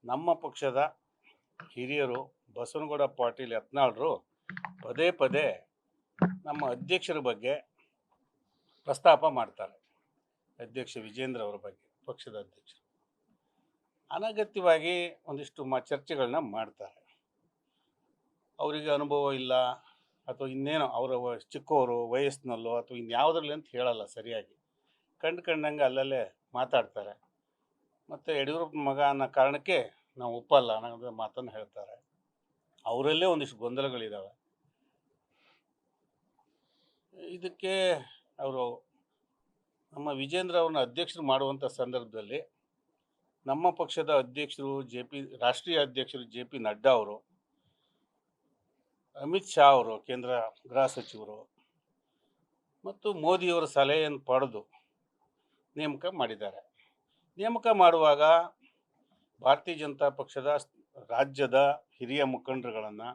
ನಮ್ಮ ಪಕ್ಷದ ಹಿರಿಯರು ಬಸವನಗೌಡ ಪಾಟೀಲ್ ಯತ್ನಾಳ್ರು ಪದೇ ಪದೇ ನಮ್ಮ ಅಧ್ಯಕ್ಷರ ಬಗ್ಗೆ ಪ್ರಸ್ತಾಪ ಮಾಡ್ತಾರೆ. ಅಧ್ಯಕ್ಷ ವಿಜೇಂದ್ರ ಅವರ ಬಗ್ಗೆ, ಪಕ್ಷದ ಅಧ್ಯಕ್ಷರು ಅನಗತ್ಯವಾಗಿ ಒಂದಿಷ್ಟು ಚರ್ಚೆಗಳನ್ನ ಮಾಡ್ತಾರೆ. ಅವರಿಗೆ ಅನುಭವ ಇಲ್ಲ ಅಥವಾ ಇನ್ನೇನೋ ಅವರ ಚಿಕ್ಕವರು ವಯಸ್ಸಿನಲ್ಲೋ ಅಥವಾ ಇನ್ಯಾವುದ್ರಲ್ಲಿ ಅಂತ ಹೇಳಲ್ಲ, ಸರಿಯಾಗಿ ಕಂಡಂಗೆ ಅಲ್ಲಲ್ಲೇ ಮಾತಾಡ್ತಾರೆ. ಮತ್ತು ಯಡಿಯೂರಪ್ಪ ಮಗ ಅನ್ನೋ ಕಾರಣಕ್ಕೆ ನಾವು ಒಪ್ಪಲ್ಲ ಅನ್ನೋದು ಮಾತನ್ನು ಹೇಳ್ತಾರೆ. ಅವರಲ್ಲೇ ಒಂದಿಷ್ಟು ಗೊಂದಲಗಳಿದ್ದಾವೆ. ಇದಕ್ಕೆ ಅವರು ನಮ್ಮ ವಿಜೇಂದ್ರ ಅವ್ರನ್ನ ಅಧ್ಯಕ್ಷರು ಮಾಡುವಂಥ ಸಂದರ್ಭದಲ್ಲಿ ನಮ್ಮ ಪಕ್ಷದ ಅಧ್ಯಕ್ಷರು ರಾಷ್ಟ್ರೀಯ ಅಧ್ಯಕ್ಷರು ಜೆ ಪಿ ನಡ್ಡಾ ಅವರು, ಅಮಿತ್ ಶಾ ಅವರು, ಕೇಂದ್ರ ಗೃಹ ಸಚಿವರು ಮತ್ತು ಮೋದಿಯವರ ಸಲಹೆಯನ್ನು ಪಡೆದು ನೇಮಕ ಮಾಡಿದ್ದಾರೆ. ನೇಮಕ ಮಾಡುವಾಗ ಭಾರತೀಯ ಜನತಾ ಪಕ್ಷದ ರಾಜ್ಯದ ಹಿರಿಯ ಮುಖಂಡರುಗಳನ್ನು,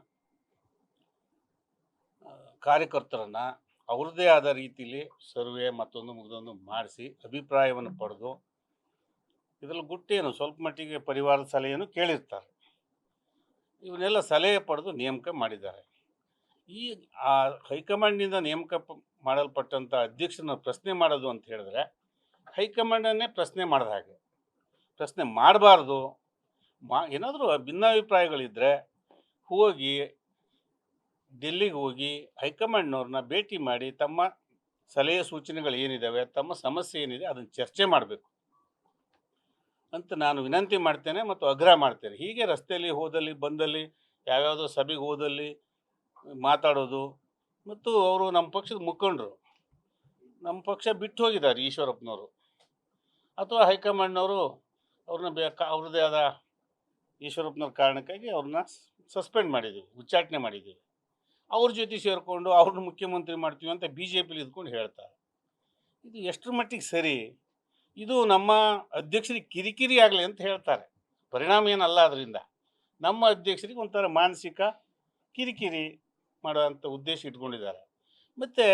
ಕಾರ್ಯಕರ್ತರನ್ನು ಅವ್ರದ್ದೇ ಆದ ರೀತಿಯಲ್ಲಿ ಸರ್ವೆ ಮತ್ತೊಂದು ಮಾಡಿಸಿ ಅಭಿಪ್ರಾಯವನ್ನು ಪಡೆದು, ಇದರಲ್ಲಿ ಗುಟ್ಟೇನು ಸ್ವಲ್ಪ ಮಟ್ಟಿಗೆ ಪರಿವಾರದ ಸಲಹೆಯನ್ನು ಕೇಳಿರ್ತಾರೆ. ಇವನ್ನೆಲ್ಲ ಸಲಹೆ ಪಡೆದು ನೇಮಕ ಮಾಡಿದ್ದಾರೆ. ಈ ಹೈಕಮಾಂಡ್ನಿಂದ ನೇಮಕ ಮಾಡಲ್ಪಟ್ಟಂಥ ಅಧ್ಯಕ್ಷರನ್ನ ಪ್ರಶ್ನೆ ಮಾಡೋದು ಅಂತ ಹೇಳಿದ್ರೆ ಹೈಕಮಾಂಡನ್ನೇ ಪ್ರಶ್ನೆ ಮಾಡಿದ ಹಾಗೆ. ಪ್ರಶ್ನೆ ಮಾಡಬಾರ್ದು. ಏನಾದರೂ ಭಿನ್ನಾಭಿಪ್ರಾಯಗಳಿದ್ದರೆ ಹೋಗಿ ಡೆಲ್ಲಿಗೆ ಹೋಗಿ ಹೈಕಮಾಂಡ್ನವ್ರನ್ನ ಭೇಟಿ ಮಾಡಿ ತಮ್ಮ ಸಲಹೆ ಸೂಚನೆಗಳು ಏನಿದ್ದಾವೆ, ತಮ್ಮ ಸಮಸ್ಯೆ ಏನಿದೆ ಅದನ್ನು ಚರ್ಚೆ ಮಾಡಬೇಕು ಅಂತ ನಾನು ವಿನಂತಿ ಮಾಡ್ತೇನೆ ಮತ್ತು ಆಗ್ರಹ ಮಾಡ್ತೇನೆ. ಹೀಗೆ ರಸ್ತೆಯಲ್ಲಿ ಹೋದಲ್ಲಿ ಬಂದಲ್ಲಿ ಯಾವ್ಯಾವುದೋ ಸಭೆಗೆ ಹೋದಲ್ಲಿ ಮಾತಾಡೋದು, ಮತ್ತು ಅವರು ನಮ್ಮ ಪಕ್ಷದ ಮುಖಂಡರು, ನಮ್ಮ ಪಕ್ಷ ಬಿಟ್ಟು ಹೋಗಿದ್ದಾರೆ ಈಶ್ವರಪ್ಪನವರು, ಅಥವಾ ಹೈಕಮಾಂಡ್ನವರು ಅವ್ರನ್ನ ಅವ್ರದ್ದೇ ಆದ ಈಶ್ವರಪ್ಪನವ್ರ ಕಾರಣಕ್ಕಾಗಿ ಅವ್ರನ್ನ ಸಸ್ಪೆಂಡ್ ಮಾಡಿದ್ದೀವಿ, ಉಚ್ಚಾಟನೆ ಮಾಡಿದ್ದೀವಿ. ಅವ್ರ ಜೊತೆ ಸೇರಿಕೊಂಡು ಅವ್ರನ್ನ ಮುಖ್ಯಮಂತ್ರಿ ಮಾಡ್ತೀವಿ ಅಂತ ಬಿ ಜೆ ಪಿಲಿ ಇದ್ಕೊಂಡು ಹೇಳ್ತಾರೆ. ಇದು ಎಷ್ಟರ ಮಟ್ಟಿಗೆ ಸರಿ? ಇದು ನಮ್ಮ ಅಧ್ಯಕ್ಷರಿಗೆ ಕಿರಿಕಿರಿ ಆಗಲಿ ಅಂತ ಹೇಳ್ತಾರೆ. ಪರಿಣಾಮ ಏನಲ್ಲ ಅದರಿಂದ. ನಮ್ಮ ಅಧ್ಯಕ್ಷರಿಗೆ ಒಂಥರ ಮಾನಸಿಕ ಕಿರಿಕಿರಿ ಮಾಡೋವಂಥ ಉದ್ದೇಶ ಇಟ್ಕೊಂಡಿದ್ದಾರೆ. ಮತ್ತು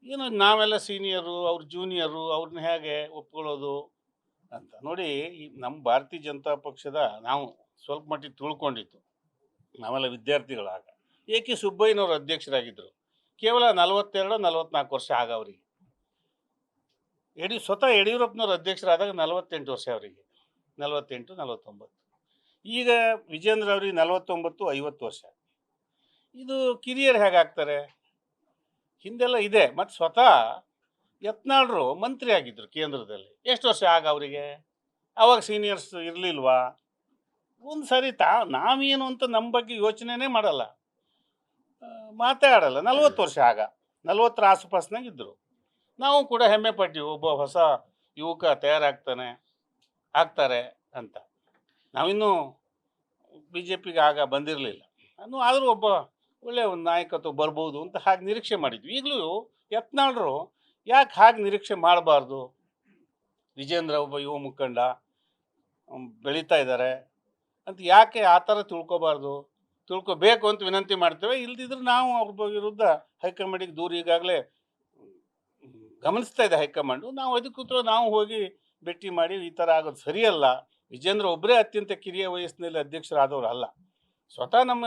ಏನು ನಾವೆಲ್ಲ ಸೀನಿಯರು, ಅವ್ರ ಜೂನಿಯರು, ಅವ್ರನ್ನ ಹೇಗೆ ಒಪ್ಕೊಳ್ಳೋದು ಅಂತ ನೋಡಿ. ಈ ನಮ್ಮ ಭಾರತೀಯ ಜನತಾ ಪಕ್ಷದ ನಾವು ಸ್ವಲ್ಪ ಮಟ್ಟಿಗೆ ತಿಳ್ಕೊಂಡಿತ್ತು, ನಾವೆಲ್ಲ ವಿದ್ಯಾರ್ಥಿಗಳಾಗ. A K ಸುಬ್ಬಯ್ಯನವರು ಅಧ್ಯಕ್ಷರಾಗಿದ್ದರು. ಕೇವಲ 42-44 ವರ್ಷ ಆಗ ಅವರಿಗೆ. ಸ್ವತಃ ಯಡಿಯೂರಪ್ಪನವ್ರು ಅಧ್ಯಕ್ಷರಾದಾಗ 48 ವರ್ಷ ಅವರಿಗೆ, 48-49. ಈಗ ವಿಜೇಂದ್ರ ಅವರಿಗೆ 49-50 ವರ್ಷ. ಇದು ಕಿರಿಯರು ಹೇಗಾಗ್ತಾರೆ? ಹಿಂದೆಲ್ಲ ಇದೆ. ಮತ್ತು ಸ್ವತಃ ಯತ್ನಾಳ್ರು ಮಂತ್ರಿ ಆಗಿದ್ದರು ಕೇಂದ್ರದಲ್ಲಿ. ಎಷ್ಟು ವರ್ಷ ಆಗ ಅವರಿಗೆ? ಆವಾಗ ಸೀನಿಯರ್ಸ್ ಇರಲಿಲ್ವಾ? ಒಂದು ಸರಿ ನಾವೇನು ಅಂತ ನಮ್ಮ ಬಗ್ಗೆ ಯೋಚನೆನೇ ಮಾಡಲ್ಲ, ಮಾತಾಡಲ್ಲ. 40 ವರ್ಷ ಆಗ, 40ರ ಆಸುಪಾಸಿನಾಗಿದ್ದರು. ನಾವು ಕೂಡ ಹೆಮ್ಮೆ ಪಟ್ಟಿವಿ, ಒಬ್ಬ ಹೊಸ ಯುವಕ ಆಗ್ತಾರೆ ಅಂತ. ನಾವಿನ್ನೂ ಬಿ ಜೆ ಪಿಗೆ ಆಗ ಬಂದಿರಲಿಲ್ಲ, ಆದರೂ ಒಬ್ಬ ಒಳ್ಳೆಯ ಒಂದು ನಾಯಕತ್ವ ಬರ್ಬೋದು ಅಂತ ಹಾಗೆ ನಿರೀಕ್ಷೆ ಮಾಡಿದ್ವಿ. ಈಗಲೂ ಯತ್ನಾಳ್ರು ಯಾಕೆ ಹಾಗೆ ನಿರೀಕ್ಷೆ ಮಾಡಬಾರ್ದು? ವಿಜೇಂದ್ರ ಒಬ್ಬ ಯುವ ಮುಖಂಡ, ಬೆಳೀತಾ ಇದ್ದಾರೆ ಅಂತ ಯಾಕೆ ಆ ಥರ ತಿಳ್ಕೊಬೇಕು ಅಂತ ವಿನಂತಿ ಮಾಡ್ತೇವೆ. ಇಲ್ದಿದ್ರೆ ನಾವು ಅವ್ರ ವಿರುದ್ಧ ಹೈಕಮಾಂಡಿಗೆ ದೂರ ಈಗಾಗಲೇ ಗಮನಿಸ್ತಾ ಇದೆ ಹೈಕಮಾಂಡು. ನಾವು ಅದಕ್ಕೆ ನಾವು ಹೋಗಿ ಭೇಟಿ ಮಾಡಿ ಈ ಥರ ಆಗೋದು ಸರಿಯಲ್ಲ. ವಿಜೇಂದ್ರ ಒಬ್ಬರೇ ಅತ್ಯಂತ ಕಿರಿಯ ವಯಸ್ಸಿನಲ್ಲಿ ಅಧ್ಯಕ್ಷರಾದವರು ಅಲ್ಲ. ಸ್ವತಃ ನಮ್ಮ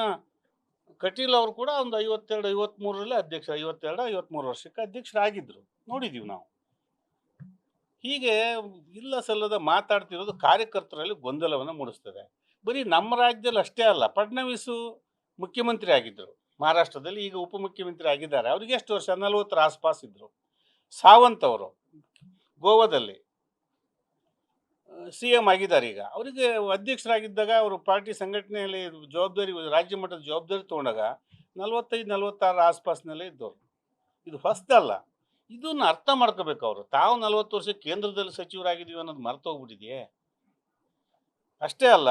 ಕಟೀಲ್ ಅವರು ಕೂಡ ಒಂದು 52-53ರಲ್ಲಿ ಅಧ್ಯಕ್ಷ, 52-53 ವರ್ಷಕ್ಕೆ ಅಧ್ಯಕ್ಷರಾಗಿದ್ದರು, ನೋಡಿದ್ದೀವಿ ನಾವು. ಹೀಗೆ ಇಲ್ಲ ಸಲ್ಲದ ಮಾತಾಡ್ತಿರೋದು ಕಾರ್ಯಕರ್ತರಲ್ಲಿ ಗೊಂದಲವನ್ನು ಮೂಡಿಸ್ತದೆ. ಬರೀ ನಮ್ಮ ರಾಜ್ಯದಲ್ಲಿ ಅಷ್ಟೇ ಅಲ್ಲ, ಫಡ್ನವೀಸು ಮುಖ್ಯಮಂತ್ರಿ ಆಗಿದ್ದರು ಮಹಾರಾಷ್ಟ್ರದಲ್ಲಿ, ಈಗ ಉಪಮುಖ್ಯಮಂತ್ರಿ ಆಗಿದ್ದಾರೆ. ಅವ್ರಿಗೆ ಎಷ್ಟು ವರ್ಷ? 40ರ ಆಸ್ಪಾಸ್ ಇದ್ದರು. ಸಾವಂತ್ ಅವರು ಗೋವಾದಲ್ಲಿ ಸಿ ಎಂ ಆಗಿದ್ದಾರೆ. ಈಗ ಅವರಿಗೆ ಅಧ್ಯಕ್ಷರಾಗಿದ್ದಾಗ ಅವರು ಪಾರ್ಟಿ ಸಂಘಟನೆಯಲ್ಲಿ ಜವಾಬ್ದಾರಿ, ರಾಜ್ಯ ಮಟ್ಟದ ಜವಾಬ್ದಾರಿ ತೊಗೊಂಡಾಗ 45-46 ಆಸ್ಪಾಸ್ನಲ್ಲೇ ಇದ್ದವರು. ಇದು ಹೊಸದಲ್ಲ. ಇದನ್ನು ಅರ್ಥ ಮಾಡ್ಕೋಬೇಕು ಅವರು. ತಾವು 40 ವರ್ಷ ಕೇಂದ್ರದಲ್ಲಿ ಸಚಿವರಾಗಿದ್ದೀವಿ ಅನ್ನೋದು ಮರ್ತೋಗ್ಬಿಟ್ಟಿದೆಯೇ? ಅಷ್ಟೇ ಅಲ್ಲ,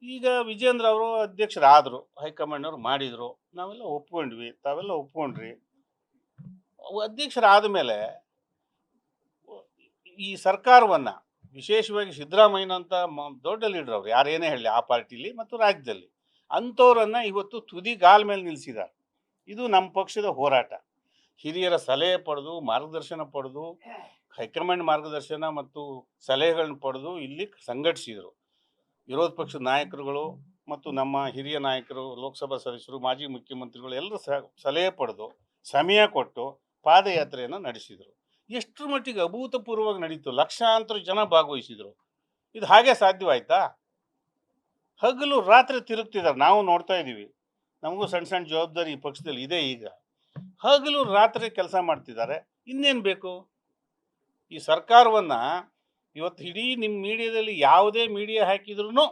ಈಗ ವಿಜೇಂದ್ರ ಅವರು ಅಧ್ಯಕ್ಷರಾದರು, ಹೈಕಮಾಂಡ್ನವ್ರು ಮಾಡಿದರು, ನಾವೆಲ್ಲ ಒಪ್ಕೊಂಡ್ವಿ, ತಾವೆಲ್ಲ ಒಪ್ಕೊಂಡ್ರಿ. ಅಧ್ಯಕ್ಷರಾದ ಮೇಲೆ ಈ ಸರ್ಕಾರವನ್ನು, ವಿಶೇಷವಾಗಿ ಸಿದ್ದರಾಮಯ್ಯನಂಥ ದೊಡ್ಡ ಲೀಡರ್ ಅವರು, ಯಾರೇನೇ ಹೇಳಲಿ ಆ ಪಾರ್ಟಿಲಿ ಮತ್ತು ರಾಜ್ಯದಲ್ಲಿ, ಅಂಥವ್ರನ್ನು ಇವತ್ತು ತುದಿಗಾಲ ಮೇಲೆ ನಿಲ್ಲಿಸಿದ್ದಾರೆ. ಇದು ನಮ್ಮ ಪಕ್ಷದ ಹೋರಾಟ. ಹಿರಿಯರ ಸಲಹೆ ಪಡೆದು, ಮಾರ್ಗದರ್ಶನ ಪಡೆದು ಹೈಕಮಾಂಡ್ ಮಾರ್ಗದರ್ಶನ ಮತ್ತು ಸಲಹೆಗಳನ್ನು ಪಡೆದು ಇಲ್ಲಿ ಸಂಘಟಿಸಿದರು. ವಿರೋಧ ಪಕ್ಷದ ನಾಯಕರುಗಳು ಮತ್ತು ನಮ್ಮ ಹಿರಿಯ ನಾಯಕರು, ಲೋಕಸಭಾ ಸದಸ್ಯರು, ಮಾಜಿ ಮುಖ್ಯಮಂತ್ರಿಗಳು ಎಲ್ಲರೂ ಸಲಹೆ ಪಡೆದು ಸಮಯ ಕೊಟ್ಟು ಪಾದಯಾತ್ರೆಯನ್ನು ನಡೆಸಿದರು. ಎಷ್ಟರ ಮಟ್ಟಿಗೆ ಅಭೂತಪೂರ್ವವಾಗಿ ನಡೀತು. ಲಕ್ಷಾಂತರ ಜನ ಭಾಗವಹಿಸಿದರು. ಇದು ಹಾಗೆ ಸಾಧ್ಯವಾಯ್ತಾ? ಹಗಲು ರಾತ್ರಿ ತಿರುಗ್ತಿದ್ದಾರೆ. ನಾವು ನೋಡ್ತಾ ಇದ್ದೀವಿ. ನಮಗೂ ಸಣ್ಣ ಸಣ್ಣ ಜವಾಬ್ದಾರಿ ಈ ಪಕ್ಷದಲ್ಲಿ ಇದೆ. ಈಗ ಹಗಲು ರಾತ್ರಿ ಕೆಲಸ ಮಾಡ್ತಿದ್ದಾರೆ. ಇನ್ನೇನು ಬೇಕು? ಈ ಸರ್ಕಾರವನ್ನು ಇವತ್ತು ಇಡೀ ನಿಮ್ಮ ಮೀಡಿಯಾದಲ್ಲಿ ಯಾವುದೇ ಮೀಡಿಯಾ ಹಾಕಿದ್ರೂ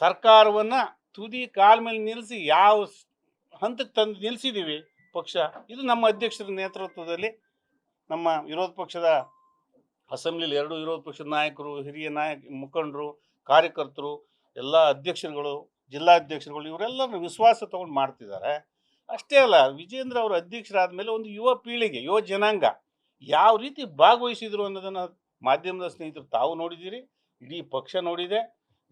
ಸರ್ಕಾರವನ್ನು ತುದಿ ಕಾಲ ಮೇಲೆ ನಿಲ್ಲಿಸಿ ಯಾವ ಹಂತಕ್ಕೆ ತಂದು ನಿಲ್ಲಿಸಿದ್ದೀವಿ ಪಕ್ಷ. ಇದು ನಮ್ಮ ಅಧ್ಯಕ್ಷರ ನೇತೃತ್ವದಲ್ಲಿ ನಮ್ಮ ವಿರೋಧ ಪಕ್ಷದ ಅಸೆಂಬ್ಲಿಲಿ 2 ವಿರೋಧ ಪಕ್ಷದ ನಾಯಕರು, ಹಿರಿಯ ಮುಖಂಡರು, ಕಾರ್ಯಕರ್ತರು, ಎಲ್ಲ ಅಧ್ಯಕ್ಷರುಗಳು, ಜಿಲ್ಲಾಧ್ಯಕ್ಷರುಗಳು ಇವರೆಲ್ಲರೂ ವಿಶ್ವಾಸ ತೊಗೊಂಡು ಮಾಡ್ತಿದ್ದಾರೆ. ಅಷ್ಟೇ ಅಲ್ಲ, ವಿಜೇಂದ್ರ ಅವರು ಅಧ್ಯಕ್ಷರಾದ ಮೇಲೆ ಒಂದು ಯುವ ಪೀಳಿಗೆ, ಯುವ ಜನಾಂಗ ಯಾವ ರೀತಿ ಭಾಗವಹಿಸಿದರು ಅನ್ನೋದನ್ನು ಮಾಧ್ಯಮದ ಸ್ನೇಹಿತರು ತಾವು ನೋಡಿದ್ದೀರಿ. ಇಡೀ ಪಕ್ಷ ನೋಡಿದೆ,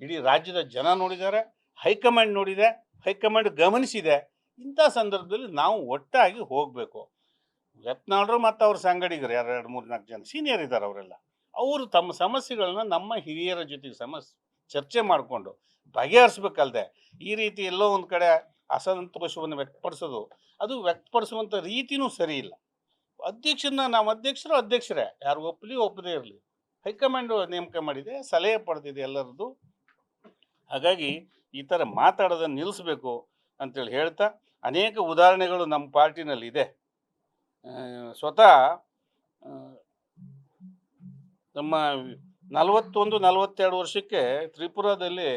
ಇಡೀ ರಾಜ್ಯದ ಜನ ನೋಡಿದ್ದಾರೆ, ಹೈಕಮಾಂಡ್ ನೋಡಿದೆ, ಹೈಕಮಾಂಡ್ ಗಮನಿಸಿದೆ. ಇಂಥ ಸಂದರ್ಭದಲ್ಲಿ ನಾವು ಒಟ್ಟಾಗಿ ಹೋಗಬೇಕು. ಯತ್ನಾಳರು ಮತ್ತು ಅವ್ರ ಸಂಗಡಿಗರು 2-3-4 ಜನ ಸೀನಿಯರ್ ಇದ್ದಾರೆ. ಅವರೆಲ್ಲ ಅವರು ತಮ್ಮ ಸಮಸ್ಯೆಗಳನ್ನ ನಮ್ಮ ಹಿರಿಯರ ಜೊತೆಗೆ ಚರ್ಚೆ ಮಾಡಿಕೊಂಡು ಬಗೆಹರಿಸ್ಬೇಕಲ್ದೆ ಈ ರೀತಿ ಎಲ್ಲೋ ಒಂದು ಕಡೆ ಅಸಂತೋಷವನ್ನು ವ್ಯಕ್ತಪಡಿಸೋದು, ಅದು ವ್ಯಕ್ತಪಡಿಸುವಂಥ ರೀತಿಯೂ ಸರಿ ಇಲ್ಲ. ನಾವು ಅಧ್ಯಕ್ಷರೇ, ಯಾರು ಒಪ್ಪದೇ ಇರಲಿ, ಹೈಕಮಾಂಡು ನೇಮಕ ಮಾಡಿದೆ, ಸಲಹೆ ಪಡೆದಿದೆ ಎಲ್ಲರದ್ದು. ಹಾಗಾಗಿ ಈ ಥರ ಮಾತಾಡೋದನ್ನು ನಿಲ್ಲಿಸಬೇಕು ಅಂತೇಳಿ ಹೇಳ್ತಾ, ಅನೇಕ ಉದಾಹರಣೆಗಳು ನಮ್ಮ ಪಾರ್ಟಿನಲ್ಲಿ ಇದೆ. ಸ್ವತಃ ನಮ್ಮ 41-42 ವರ್ಷಕ್ಕೆ ತ್ರಿಪುರಾದಲ್ಲಿ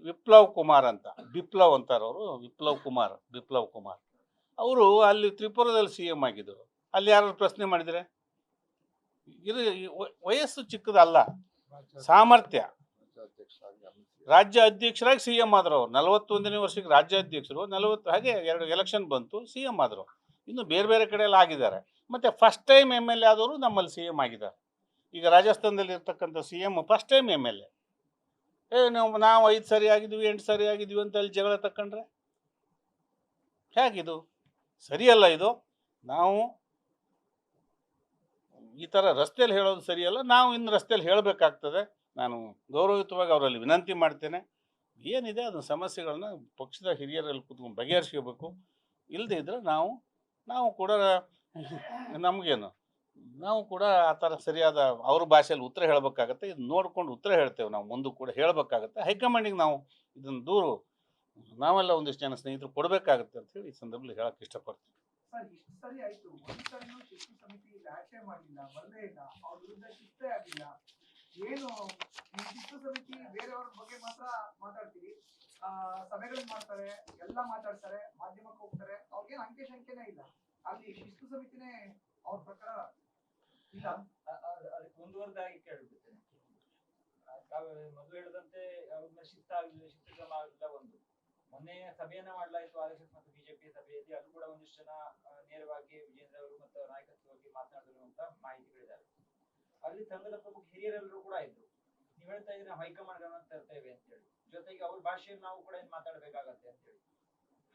ಬಿಪ್ಲವ್ ಕುಮಾರ್ ಅಂತಾರೆ ಅವರು, ಬಿಪ್ಲವ್ ಕುಮಾರ್ ಅವರು ಅಲ್ಲಿ ತ್ರಿಪುರಾದಲ್ಲಿ CM ಆಗಿದ್ದರು. ಅಲ್ಲಿ ಯಾರು ಪ್ರಶ್ನೆ ಮಾಡಿದರೆ, ಇದು ವಯಸ್ಸು ಚಿಕ್ಕದಲ್ಲ, ಸಾಮರ್ಥ್ಯ. ರಾಜ್ಯ ಅಧ್ಯಕ್ಷರಾಗಿ CM ಆದರು ಅವರು. 41ನೇ ವರ್ಷಕ್ಕೆ ರಾಜ್ಯ ಅಧ್ಯಕ್ಷರು, 40 ಹಾಗೆ 2 ಎಲೆಕ್ಷನ್ ಬಂತು, CM ಆದರು. ಇನ್ನು ಬೇರೆ ಕಡೆ ಎಲ್ಲ ಆಗಿದ್ದಾರೆ. ಮತ್ತು ಫಸ್ಟ್ ಟೈಮ್ MLA ಆದವರು ನಮ್ಮಲ್ಲಿ CM ಆಗಿದ್ದಾರೆ. ಈಗ ರಾಜಸ್ಥಾನದಲ್ಲಿ ಇರ್ತಕ್ಕಂಥ CM ಫಸ್ಟ್ ಟೈಮ್ MLA. ನಾವು 5 ಸರಿ ಆಗಿದ್ವಿ, 8 ಸರಿ ಆಗಿದ್ವಿ ಅಂತ ಅಲ್ಲಿ ಜಗಳ ತಕೊಂಡ್ರೆ ಹೇಗಿದು? ಸರಿಯಲ್ಲ ಇದು. ನಾವು ಈ ಥರ ರಸ್ತೆಯಲ್ಲಿ ಹೇಳೋದು ಸರಿಯಲ್ಲ. ನಾವು ಇನ್ನು ರಸ್ತೆಯಲ್ಲಿ ಹೇಳಬೇಕಾಗ್ತದೆ. ನಾನು ಗೌರವಯುತವಾಗಿ ಅವರಲ್ಲಿ ವಿನಂತಿ ಮಾಡ್ತೇನೆ, ಏನಿದೆ ಅದನ್ನ ಸಮಸ್ಯೆಗಳನ್ನ ಪಕ್ಷದ ಹಿರಿಯರಲ್ಲಿ ಕೂತ್ಕೊಂಡು ಬಗೆಹರಿಸ್ಕೋಬೇಕು. ಇಲ್ಲದೇ ಇದ್ದರೆ ನಾವು ಕೂಡ ನಾವು ಕೂಡ ಆ ಥರ ಸರಿಯಾದ ಅವ್ರ ಭಾಷೆಯಲ್ಲಿ ಉತ್ತರ ಹೇಳಬೇಕಾಗತ್ತೆ. ಇದು ನೋಡ್ಕೊಂಡು ಉತ್ತರ ಹೇಳ್ತೇವೆ. ನಾವು ಮುಂದೆ ಕೂಡ ಹೇಳಬೇಕಾಗತ್ತೆ. ಹೈಕಮಾಂಡಿಗೆ ನಾವು ಇದನ್ನು ದೂರು ನಾವೆಲ್ಲ ಒಂದಿಷ್ಟು ಜನ ಸ್ನೇಹಿತರು ಕೊಡಬೇಕಾಗತ್ತೆ ಅಂತ ಹೇಳಿ ಈ ಸಂದರ್ಭದಲ್ಲಿ ಹೇಳಕ್ಕೆ ಇಷ್ಟಪಡ್ತೀನಿ. ಸಭೆಗಳು ಮಾಡ್ತಾರೆ, ಎಲ್ಲ ಮಾತಾಡ್ತಾರೆ, ಮಾಧ್ಯಮಕ್ಕೆ ಹೋಗ್ತಾರೆ, ಅವ್ರಿಗೇನು ಅಂಕೆ ಸಂಖ್ಯೆನೇ ಇಲ್ಲ. ಅಲ್ಲಿ ಶಿಸ್ತು ಸಮಿತಿನೇ ಅವ್ರ ಪ್ರಕಾರ ಇಲ್ಲ. ಅದಕ್ಕೆ ಮುಂದುವರೆದಾಗಿ ಕೇಳ್ಬಿಡ್ತೇನೆ. ಮೊದಲು ಹೇಳಿದಂತೆ ಅವ್ರನ್ನ ಶಿಸ್ತು ಕ್ರಮ ಆಗಿಲ್ಲ. ಒಂದು ಮೊನ್ನೆ ಸಭೆಯನ್ನ ಮಾಡಲಾಯಿತು RSS ಮತ್ತು ಬಿಜೆಪಿ ಸಭೆಯಲ್ಲಿ. ಅದು ಕೂಡ ಒಂದಿಷ್ಟು ಜನ ನೇರವಾಗಿ ವಿಜೇಂದ್ರ ಅವರು ಮತ್ತು ನಾಯಕತ್ವವಾಗಿ ಮಾತನಾಡಿರುವಂತ ಮಾಹಿತಿಗಳಿದ್ದಾರೆ. ಅಲ್ಲಿ ಸಂಘದ ಪ್ರಮುಖ ಹಿರಿಯರೆಲ್ಲರೂ ಕೂಡ ಇದ್ರು. ನೀವ್ ಹೇಳ್ತಾ ಇದ್ರೆ ಹೈಕಮಾಂಡ್ ಗಮನ ತರ್ತೇವೆ ಅಂತ ಹೇಳಿ, ಜೊತೆಗೆ ಅವ್ರ ಭಾಷೆಯಲ್ಲಿ ನಾವು ಕೂಡ ಏನ್ ಮಾತಾಡ್ಬೇಕಾಗತ್ತೆ ಅಂತ ಹೇಳಿ.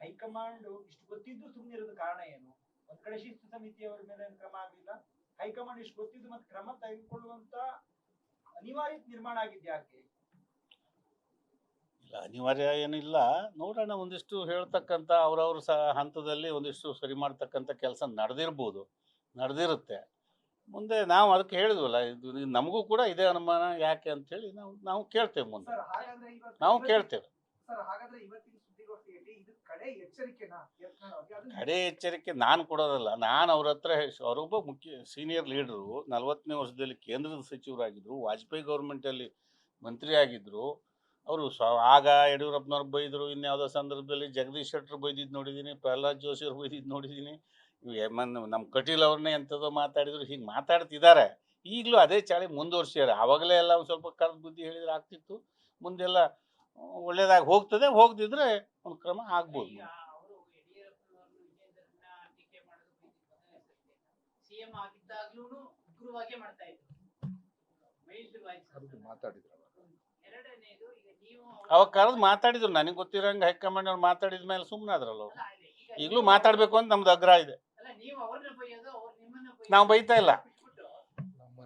ಹೈಕಮಾಂಡ್ ಇಷ್ಟು ಗೊತ್ತಿದ್ದು ಸುಮ್ಮನೆ ಇರೋದು ಕಾರಣ ಏನು? ಒಂದ್ ಕಡೆ ಶಿಸ್ತು ಸಮಿತಿಯವರ ಮೇಲೆ ಕ್ರಮ ಆಗಿಲ್ಲ, ಹೈಕಮಾಂಡ್ ಇಷ್ಟು ಗೊತ್ತಿದ್ದು ಮತ್ತೆ ಕ್ರಮ ತೆಗೆದುಕೊಳ್ಳುವಂತ ಅನಿವಾರ್ಯತೆ ನಿರ್ಮಾಣ ಆಗಿದ್ದೆ ಯಾಕೆ? ಅನಿವಾರ್ಯ ಏನಿಲ್ಲ. ನೋಡೋಣ, ಒಂದಿಷ್ಟು ಹೇಳ್ತಕ್ಕಂಥ ಅವ್ರವ್ರ ಹಂತದಲ್ಲಿ ಒಂದಿಷ್ಟು ಸರಿ ಮಾಡ್ತಕ್ಕಂಥ ಕೆಲಸ ನಡೆದಿರುತ್ತೆ. ಮುಂದೆ ನಾವು ಅದಕ್ಕೆ ಹೇಳಿದ್ವಲ್ಲ, ಇದು ನಮಗೂ ಕೂಡ ಇದೇ ಅನುಮಾನ ಯಾಕೆ ಅಂತೇಳಿ ನಾವು ಕೇಳ್ತೇವೆ. ಮುಂದೆ ನಾವು ಕೇಳ್ತೇವೆ. ಕಡೆ ಎಚ್ಚರಿಕೆ ನಾನು ಕೊಡೋದಲ್ಲ. ನಾನು ಅವ್ರ ಹತ್ರ, ಅವರೊಬ್ಬ ಮುಖ್ಯ ಸೀನಿಯರ್ ಲೀಡರು, 40ನೇ ವರ್ಷದಲ್ಲಿ ಕೇಂದ್ರದ ಸಚಿವರಾಗಿದ್ದರು, ವಾಜಪೇಯಿ ಗೌರ್ಮೆಂಟಲ್ಲಿ ಮಂತ್ರಿ ಆಗಿದ್ದರು. ಅವರು ಆಗ ಯಡಿಯೂರಪ್ಪನವ್ರು ಬೈದರು, ಇನ್ಯಾವುದೋ ಸಂದರ್ಭದಲ್ಲಿ ಜಗದೀಶ್ ಶೆಟ್ಟರ್ ಬೈದಿದ್ದು ನೋಡಿದ್ದೀನಿ, ಪ್ರಹ್ಲಾದ್ ಜೋಶಿ ಅವ್ರು ಬೈದಿದ್ದು ನೋಡಿದ್ದೀನಿ, ನಮ್ಮ ಕಟೀಲ್ ಅವ್ರನ್ನೇ ಎಂಥದೋ ಮಾತಾಡಿದ್ರು. ಹೀಗೆ ಮಾತಾಡ್ತಿದ್ದಾರೆ. ಈಗಲೂ ಅದೇ ಚಾಳಿ ಮುಂದುವರ್ಸ್ಯಾರೆ. ಆವಾಗಲೇ ಎಲ್ಲ ಒಂದು ಸ್ವಲ್ಪ ಕರೆದು ಬುದ್ಧಿ ಹೇಳಿದ್ರೆ ಆಗ್ತಿತ್ತು. ಮುಂದೆಲ್ಲ ಒಳ್ಳೇದಾಗಿ ಹೋಗ್ದಿದ್ರೆ ಒಂದು ಕ್ರಮ ಆಗ್ಬೋದು. ಅವಾಗ ಕರೆದು ಮಾತಾಡಿದ್ರು. ನನಗೆ ಗೊತ್ತಿರೋಂಗೆ ಹೈಕಮಾಂಡ್ ಅವ್ರು ಮಾತಾಡಿದ ಮೇಲೆ ಸುಮ್ಮನೆ ಆದ್ರಲ್ಲ ಅವ್ರು. ಈಗಲೂ ಮಾತಾಡಬೇಕು ಅಂತ ನಮ್ದು ಆಗ್ರಹ ಇದೆ. ನಾವು ಬೈತಾ ಇಲ್ಲ.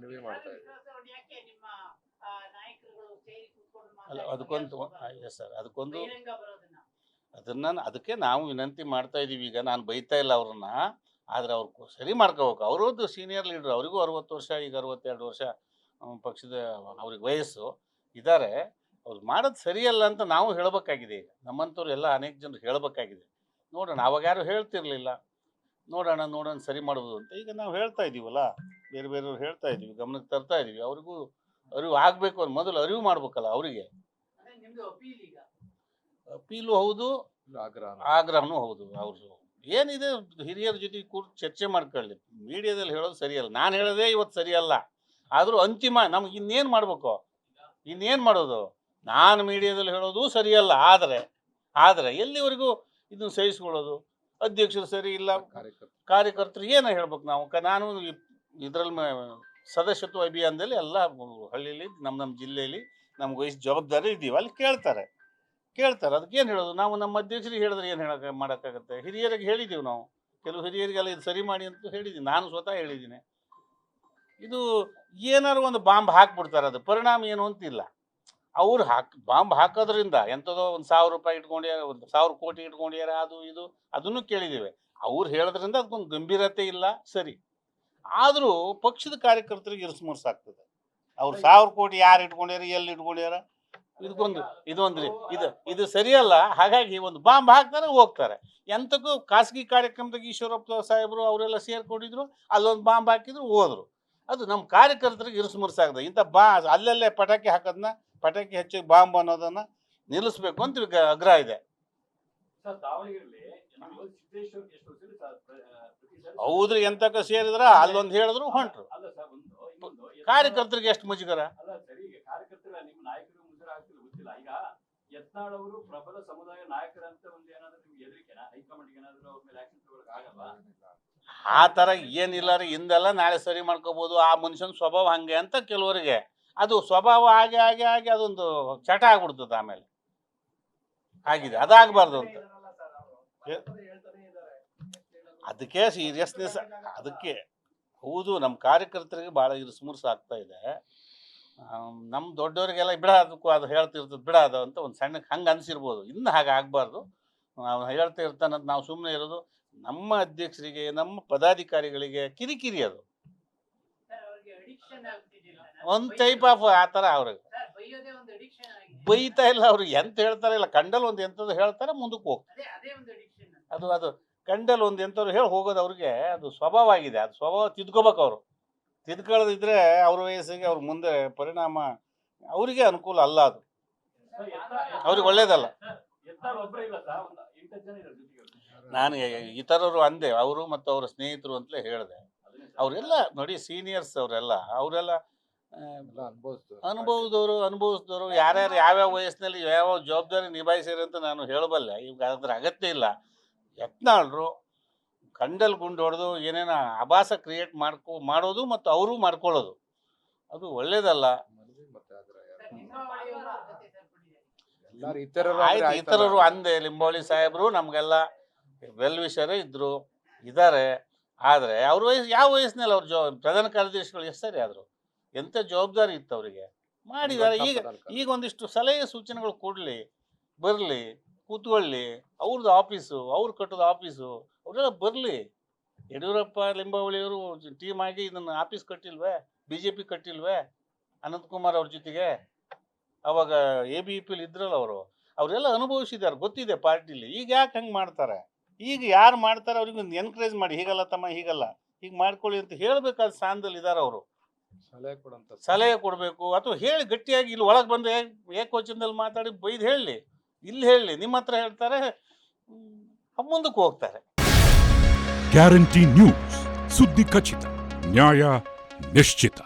ಮನವಿ ಮಾಡ್ತಾ ಇದ್ದೀವಿ. ಅಲ್ಲ ಅದಕ್ಕೊಂದು ಎಸ್ ಸರ್, ಅದಕ್ಕೊಂದು ಅದಕ್ಕೆ ನಾವು ವಿನಂತಿ ಮಾಡ್ತಾ ಇದ್ದೀವಿ. ಈಗ ನಾನು ಬೈತಾ ಇಲ್ಲ ಅವ್ರನ್ನ, ಆದರೆ ಅವ್ರು ಸರಿ ಮಾಡ್ಕೋಬೇಕು. ಅವರದ್ದು ಸೀನಿಯರ್ ಲೀಡ್ರ್, ಅವರಿಗೂ 60 ವರ್ಷ, ಈಗ 62 ವರ್ಷ ಪಕ್ಷದ ಅವ್ರಿಗೆ ವಯಸ್ಸು ಇದ್ದಾರೆ. ಅವ್ರು ಮಾಡೋದು ಸರಿಯಲ್ಲ ಅಂತ ನಾವು ಹೇಳಬೇಕಾಗಿದೆ. ಈಗ ನಮ್ಮಂಥವ್ರು ಎಲ್ಲ ಅನೇಕ ಜನರು ಹೇಳಬೇಕಾಗಿದೆ. ನೋಡೋಣ, ಅವಾಗ ಯಾರು ಹೇಳ್ತಿರ್ಲಿಲ್ಲ, ನೋಡೋಣ ಸರಿ ಮಾಡೋದು ಅಂತ ಈಗ ನಾವು ಹೇಳ್ತಾ ಇದ್ದೀವಲ್ಲ, ಬೇರೆಯವ್ರು ಹೇಳ್ತಾ ಇದ್ದೀವಿ, ಗಮನಕ್ಕೆ ತರ್ತಾ ಇದ್ದೀವಿ. ಅವ್ರಿಗೂ ಅರಿವು ಆಗಬೇಕು, ಮೊದಲು ಅರಿವು ಮಾಡ್ಬೇಕಲ್ಲ ಅವರಿಗೆ. ಅಪೀಲು ಹೌದು, ಆಗ್ರಹನೂ ಹೌದು. ಅವ್ರು ಏನಿದೆ ಹಿರಿಯರ ಜೊತೆ ಕೂರ್ತು ಚರ್ಚೆ ಮಾಡ್ಕೊಳ್ಳಿ. ಮೀಡಿಯಾದಲ್ಲಿ ಹೇಳೋದು ಸರಿಯಲ್ಲ, ನಾನು ಹೇಳೋದೇ ಇವತ್ತು ಸರಿಯಲ್ಲ. ಆದರೂ ಅಂತಿಮ ನಮ್ಗೆ ಇನ್ನೇನು ಮಾಡಬೇಕು, ಇನ್ನೇನು ಮಾಡೋದು? ನಾನು ಮೀಡಿಯಾದಲ್ಲಿ ಹೇಳೋದು ಸರಿಯಲ್ಲ, ಆದರೆ ಎಲ್ಲಿವರೆಗೂ ಇದನ್ನು ಸಹಿಸ್ಕೊಳ್ಳೋದು? ಅಧ್ಯಕ್ಷರು ಸರಿ ಇಲ್ಲ, ಕಾರ್ಯಕರ್ತರು ಏನೋ ಹೇಳ್ಬೇಕು ನಾವು. ನಾನು ಇದರಲ್ಲಿ ಸದಸ್ಯತ್ವ ಅಭಿಯಾನದಲ್ಲಿ ಎಲ್ಲ ಹಳ್ಳಿಲಿ ನಮ್ಮ ಜಿಲ್ಲೆಯಲ್ಲಿ ನಮ್ಗೆ ವಹಿಸಿ ಜವಾಬ್ದಾರಿ ಇದ್ದೀವಿ. ಅಲ್ಲಿ ಕೇಳ್ತಾರೆ, ಅದಕ್ಕೆ ಏನು ಹೇಳೋದು? ನಾವು ನಮ್ಮ ಅಧ್ಯಕ್ಷರಿಗೆ ಹೇಳಿದ್ರೆ ಏನು ಮಾಡೋಕ್ಕಾಗತ್ತೆ? ಹಿರಿಯರಿಗೆ ಹೇಳಿದ್ದೀವಿ ನಾವು, ಕೆಲವು ಹಿರಿಯರಿಗೆಲ್ಲ ಇದು ಸರಿ ಮಾಡಿ ಅಂತ ಹೇಳಿದ್ದೀನಿ, ನಾನು ಸ್ವತಃ ಹೇಳಿದ್ದೀನಿ. ಇದು ಏನಾದ್ರು ಒಂದು ಬಾಂಬ್ ಹಾಕ್ಬಿಡ್ತಾರೆ, ಅದು ಪರಿಣಾಮ ಏನು ಅಂತಿಲ್ಲ. ಅವ್ರು ಬಾಂಬ್ ಹಾಕೋದ್ರಿಂದ ಎಂಥದೋ 1,000 ರೂಪಾಯಿ ಇಟ್ಕೊಂಡ್ಯಾರ, 1,000 ಕೋಟಿ ಇಟ್ಕೊಂಡ್ಯಾರ, ಅದು ಇದು ಅದನ್ನು ಕೇಳಿದ್ದೀವಿ. ಅವ್ರು ಹೇಳೋದ್ರಿಂದ ಅದಕ್ಕೊಂದು ಗಂಭೀರತೆ ಇಲ್ಲ, ಸರಿ. ಆದರೂ ಪಕ್ಷದ ಕಾರ್ಯಕರ್ತರಿಗೆ ಇರಿಸ್ಮುರ್ಸಾಗ್ತದೆ. ಅವ್ರು 1,000 ಕೋಟಿ ಯಾರು ಇಟ್ಕೊಂಡ್ಯಾರ, ಎಲ್ಲಿ ಇಟ್ಕೊಂಡ್ಯಾರ, ಇದು ಸರಿಯಲ್ಲ. ಹಾಗಾಗಿ ಒಂದು ಬಾಂಬ್ ಹಾಕ್ತಾರೆ, ಹೋಗ್ತಾರೆ. ಎಂತಕ್ಕೂ ಖಾಸಗಿ ಕಾರ್ಯಕ್ರಮದಾಗ ಈಶ್ವರಪ್ಪ ಸಾಹೇಬರು ಅವರೆಲ್ಲ ಸೇರ್ಕೊಂಡಿದ್ರು, ಅಲ್ಲೊಂದು ಬಾಂಬ್ ಹಾಕಿದ್ರು, ಹೋದ್ರು. ಅದು ನಮ್ಮ ಕಾರ್ಯಕರ್ತರಿಗೆ ಇರಿಸ್ಮುರ್ಸಾಗ್ತದೆ. ಇಂಥ ಅಲ್ಲಲ್ಲೇ ಪಟಾಕಿ ಹಚ್ಚಿ ಬಾಂಬ್ ಅನ್ನೋದನ್ನ ನಿಲ್ಲಿಸ್ಬೇಕು ಅಂತ ಈಗ ಆಗ್ರಹ ಇದೆ. ಹೌದ್ರಿ, ಎಂತಕ್ಕ ಸೇರಿದ್ರ ಅಲ್ಲೊಂದು ಹೇಳಿದ್ರು ಹೊಂಟ್ರು. ಕಾರ್ಯಕರ್ತರಿಗೆ ಎಷ್ಟು ಮುಜುಗರ. ಯತ್ನಾಳ್ ಅವರು ಪ್ರಬಲ ಸಮುದಾಯ ನಾಯಕರಂತ ಒಂದು ಏನಾದ್ರು ನಿಮ್ಗೆ ಹೆದರಿಕೆನಾ? ಹೈಕಮಾಂಡ್ ಏನಾದ್ರು ಅವ್ರ ಮೇಲೆ ಆಕ್ಷನ್ ತಗೊಳ್ಳೋಕೆ ಆಗಲ್ವಾ? ಆ ತರ ಏನಿಲ್ಲ ರೀ. ಹಿಂದೆಲ್ಲ ನಾಳೆ ಸರಿ ಮಾಡ್ಕೋಬಹುದು, ಆ ಮನುಷ್ಯನ ಸ್ವಭಾವ ಹಂಗೆ ಅಂತ ಕೆಲವರಿಗೆ ಅದು ಸ್ವಭಾವ ಆಗಿ ಅದೊಂದು ಚಟ ಆಗ್ಬಿಡ್ತದೆ. ಆಮೇಲೆ ಆಗಿದೆ, ಅದಾಗಬಾರ್ದು ಅಂತ. ಅದಕ್ಕೆ ಸೀರಿಯಸ್ನೆಸ್, ಅದಕ್ಕೆ ಹೌದು ನಮ್ಮ ಕಾರ್ಯಕರ್ತರಿಗೆ ಭಾಳ ಇರಿಸ್ಮುರ್ಸ್ ಆಗ್ತಾ ಇದೆ. ನಮ್ಮ ದೊಡ್ಡವರಿಗೆಲ್ಲ ಬಿಡ, ಅದಕ್ಕೂ ಅದು ಹೇಳ್ತಿರ್ತದೆ, ಬಿಡ ಅದು ಅಂತ ಒಂದು ಸಣ್ಣ ಹಂಗೆ ಅನಿಸಿರ್ಬೋದು. ಇನ್ನು ಹಾಗೆ ಆಗಬಾರ್ದು. ನಾವು ಹೇಳ್ತಾ ಇರ್ತಾನಂತ ನಾವು ಸುಮ್ಮನೆ ಇರೋದು. ನಮ್ಮ ಅಧ್ಯಕ್ಷರಿಗೆ, ನಮ್ಮ ಪದಾಧಿಕಾರಿಗಳಿಗೆ ಕಿರಿಕಿರಿ ಅದು ಒಂದು ಟೈಪ್ ಆಫ್ ಆ ಥರ. ಅವ್ರಿಗೆ ಬೈತಾ ಇಲ್ಲ, ಅವ್ರಿಗೆ ಎಂತ ಹೇಳ್ತಾರೆ ಇಲ್ಲ, ಕಂಡಲ್ ಒಂದು ಎಂಥದ್ದು ಹೇಳ್ತಾರೆ, ಮುಂದಕ್ಕೆ ಹೋಗ್ತಾರೆ. ಅದು ಕಂಡಲ್ ಒಂದು ಎಂಥವ್ರು ಹೇಳಿ ಹೋಗೋದು ಅವ್ರಿಗೆ ಅದು ಸ್ವಭಾವ ಆಗಿದೆ. ಅದು ಸ್ವಭಾವ ತಿದ್ಕೋಬೇಕು. ಅವರು ತಿದ್ಕೊಳ್ಳೋದಿದ್ರೆ ಅವ್ರ ವಯಸ್ಸಿಗೆ ಅವ್ರ ಮುಂದೆ ಪರಿಣಾಮ ಅವರಿಗೆ ಅನುಕೂಲ ಅಲ್ಲ, ಅದು ಅವ್ರಿಗೆ ಒಳ್ಳೇದಲ್ಲ. ನಾನು ಇತರರು ಅಂದೆ, ಅವರು ಮತ್ತು ಅವರ ಸ್ನೇಹಿತರು ಅಂತಲೇ ಹೇಳಿದೆ. ಅವರೆಲ್ಲ ನೋಡಿ ಸೀನಿಯರ್ಸ್, ಅವರೆಲ್ಲ ಅನುಭವಿಸಿದವರು ಯಾರ್ಯಾರು ಯಾವ್ಯಾವ ವಯಸ್ಸಿನಲ್ಲಿ ಯಾವ ಜವಾಬ್ದಾರಿ ನಿಭಾಯಿಸಿರಿ ಅಂತ ನಾನು ಹೇಳಬಲ್ಲೆ. ಈಗ ಅದ್ರ ಅಗತ್ಯ ಇಲ್ಲ. ಯತ್ನಾಳ್ರು ಕಂಡಲ್ ಗುಂಡು ಹೊಡೆದು ಏನೇನ ಆಭಾಸ ಕ್ರಿಯೇಟ್ ಮಾಡೋದು ಮತ್ತು ಅವರು ಮಾಡ್ಕೊಳ್ಳೋದು ಅದು ಒಳ್ಳೇದಲ್ಲ. ಆಯ್ತು, ಇತರರು ಅಂದೆ. ಲಿಂಬಾವಳಿ ಸಾಹೇಬರು ನಮಗೆಲ್ಲ ವೆಲ್ ವಿಷರೇ ಇದ್ದಾರೆ. ಆದರೆ ಅವ್ರ ವಯಸ್ಸು ಯಾವ ವಯಸ್ಸಿನಲ್ಲಿ ಅವ್ರ ಪ್ರಧಾನ ಕಾರ್ಯದರ್ಶಿಗಳು ಎಷ್ಟು ಸರಿ ಆದರು, ಎಂಥ ಜವಾಬ್ದಾರಿ ಇತ್ತು ಅವರಿಗೆ, ಮಾಡಿದ್ದಾರೆ. ಈಗ ಒಂದಿಷ್ಟು ಸಲಹೆ ಸೂಚನೆಗಳು ಬರಲಿ, ಕೂತ್ಕೊಳ್ಳಿ. ಅವ್ರದ್ದು ಆಫೀಸು, ಅವ್ರು ಕಟ್ಟೋದು ಆಫೀಸು, ಅವರೆಲ್ಲ ಬರಲಿ. ಯಡಿಯೂರಪ್ಪ ಲಿಂಬಾವಳಿಯವರು ಟೀಮ್ ಆಗಿ ಇದನ್ನು ಆಫೀಸ್ ಕಟ್ಟಿಲ್ವೇ, BJP ಕಟ್ಟಿಲ್ವೇ ಅನಂತಕುಮಾರ್ ಅವ್ರ ಜೊತೆಗೆ? ಅವಾಗ ABP ಇದ್ರಲ್ಲ ಅವರೆಲ್ಲ ಅನುಭವಿಸಿದ್ದಾರೆ, ಗೊತ್ತಿದೆ ಪಾರ್ಟಿಲಿ. ಈಗ ಯಾಕೆ ಹಂಗೆ ಮಾಡ್ತಾರೆ? ಈಗ ಯಾರು ಮಾಡ್ತಾರೆ ಅವ್ರಿಗೆ ಒಂದು ಎನ್ಕರೇಜ್ ಮಾಡಿ, ಹೀಗಲ್ಲ ತಮ್ಮ, ಹೀಗಲ್ಲ, ಹೀಗೆ ಮಾಡ್ಕೊಳ್ಳಿ ಅಂತ ಹೇಳಬೇಕಾದ ಸ್ಥಾನದಲ್ಲಿ ಇದ್ದಾರೆ ಅವರು. ಸಲಹೆ ಕೊಡಬೇಕು, ಅಥವಾ ಹೇಳಿ ಗಟ್ಟಿಯಾಗಿ. ಇಲ್ಲಿ ಒಳಗೆ ಬಂದು ಏಕವಚನದಲ್ಲಿ ಮಾತಾಡಿ ಬೈದು ಹೇಳಲಿ, ಇಲ್ಲಿ ಹೇಳಲಿ, ನಿಮ್ಮ ಹತ್ರ ಹೇಳ್ತಾರೆ, ಮುಂದಕ್ಕೆ ಹೋಗ್ತಾರೆ. ಗ್ಯಾರಂಟಿ ನ್ಯೂಸ್, ಸುದ್ದಿ ಖಚಿತ, ನ್ಯಾಯ ನಿಶ್ಚಿತ.